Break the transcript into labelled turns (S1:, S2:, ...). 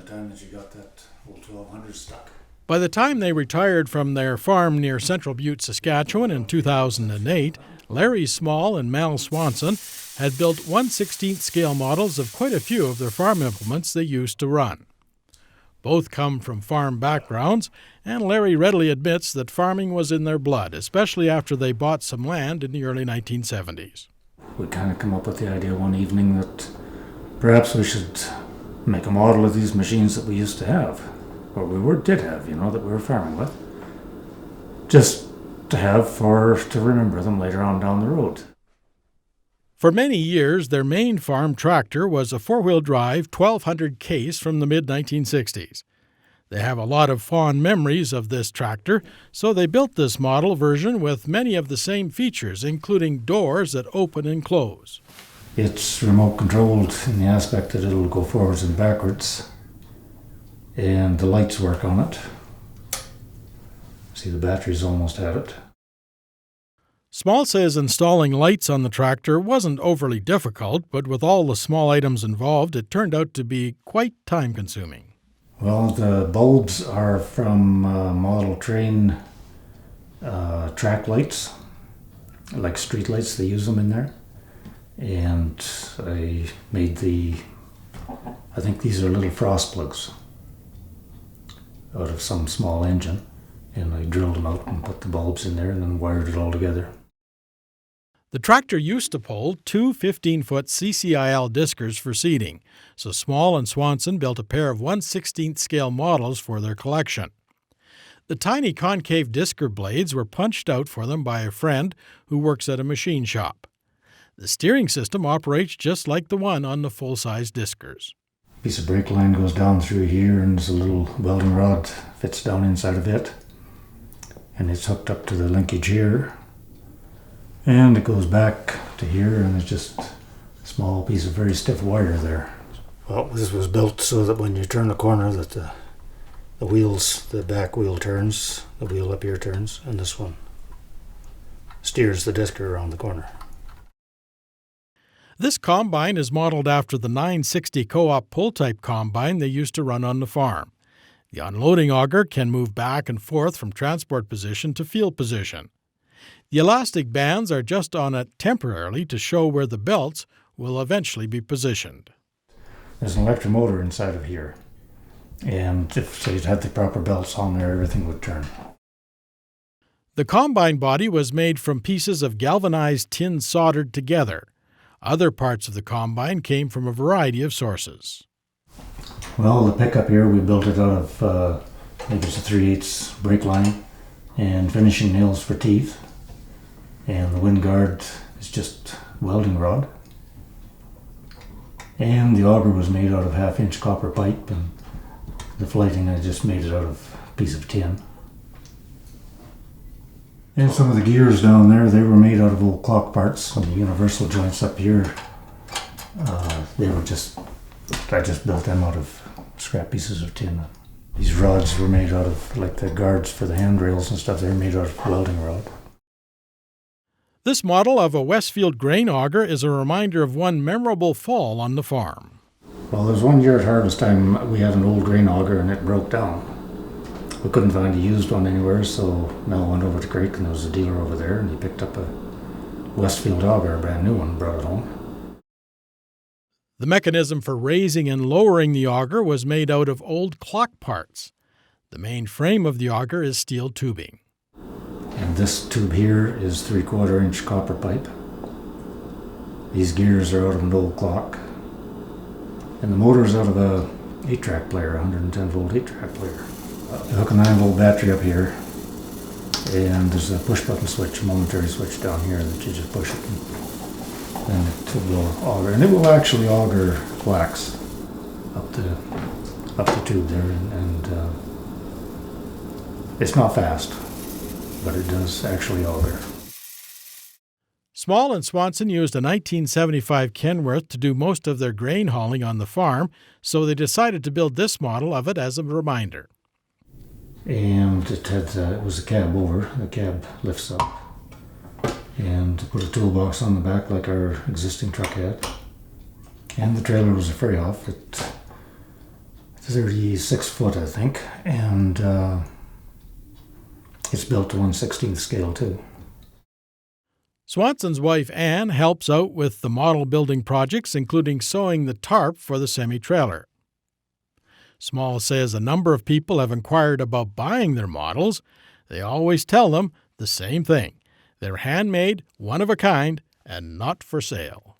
S1: time that you got that old 1200 stuck.
S2: By the time they retired from their farm near central Butte, Saskatchewan in 2008, Larry Small and Mal Swanson had built 1/16th scale models of quite a few of their farm implements they used to run. Both come from farm backgrounds, and Larry readily admits that farming was in their blood, especially after they bought some land in the early 1970s.
S1: We kind of come up with the idea one evening that perhaps we should make a model of these machines that we used to have, or did have, that we were farming with, just to remember them later on down the road.
S2: For many years, their main farm tractor was a four-wheel drive 1200 case from the mid-1960s. They have a lot of fond memories of this tractor, so they built this model version with many of the same features, including doors that open and close.
S1: It's remote controlled in the aspect that it'll go forwards and backwards, and the lights work on it. See, the battery's almost at it.
S2: Small says installing lights on the tractor wasn't overly difficult, but with all the small items involved, it turned out to be quite time-consuming.
S1: Well, the bulbs are from model train track lights, like street lights. They use them in there. And I made I think these are little frost plugs out of some small engine. And I drilled them out and put the bulbs in there and then wired it all together.
S2: The tractor used to pull two 15-foot CCIL diskers for seeding, so Small and Swanson built a pair of 1/16th scale models for their collection. The tiny concave disker blades were punched out for them by a friend who works at a machine shop. The steering system operates just like the one on the full-size diskers.
S1: A piece of brake line goes down through here, and there's a little welding rod fits down inside of it, and it's hooked up to the linkage here. And it goes back to here, and it's just a small piece of very stiff wire there. Well, this was built so that when you turn the corner, that the wheels, the back wheel turns, the wheel up here turns, and this one steers the disker around the corner.
S2: This combine is modeled after the 960 co-op pull-type combine they used to run on the farm. The unloading auger can move back and forth from transport position to field position. The elastic bands are just on it temporarily to show where the belts will eventually be positioned.
S1: There's an electromotor inside of here, and if you had the proper belts on there, everything would turn.
S2: The combine body was made from pieces of galvanized tin soldered together. Other parts of the combine came from a variety of sources.
S1: Well, the pickup here, we built it out of, I think it's a 3/8 brake line and finishing nails for teeth. And the wind guard is just welding rod. And the auger was made out of 1/2-inch copper pipe, and the flighting I just made it out of a piece of tin. And some of the gears down there, they were made out of old clock parts. And the universal joints up here, I just built them out of scrap pieces of tin. These rods were made out of, like the guards for the handrails and stuff, they were made out of welding rod.
S2: This model of a Westfield grain auger is a reminder of one memorable fall on the farm.
S1: Well, there was one year at harvest time, we had an old grain auger and it broke down. We couldn't find a used one anywhere, so Mel went over to Creek and there was a dealer over there, and he picked up a Westfield auger, a brand new one, and brought it home.
S2: The mechanism for raising and lowering the auger was made out of old clock parts. The main frame of the auger is steel tubing.
S1: And this tube here is 3/4-inch copper pipe. These gears are out of an old clock. And the motor is out of a 8-track player, 110-volt 8-track player. You hook a 9-volt battery up here, and there's a push-button switch, a momentary switch down here that you just push it, and then it will auger. And it will actually auger wax up the tube there, and it's not fast, but it does actually auger.
S2: Small and Swanson used a 1975 Kenworth to do most of their grain hauling on the farm, so they decided to build this model of it as a reminder.
S1: And it was a cab over. The cab lifts up, and put a toolbox on the back like our existing truck had. And the trailer was a fray off. It's 36 foot, I think, and it's built to 1/16 scale too.
S2: Swanson's wife Ann helps out with the model building projects, including sewing the tarp for the semi-trailer. Small says a number of people have inquired about buying their models. They always tell them the same thing. They're handmade, one of a kind, and not for sale.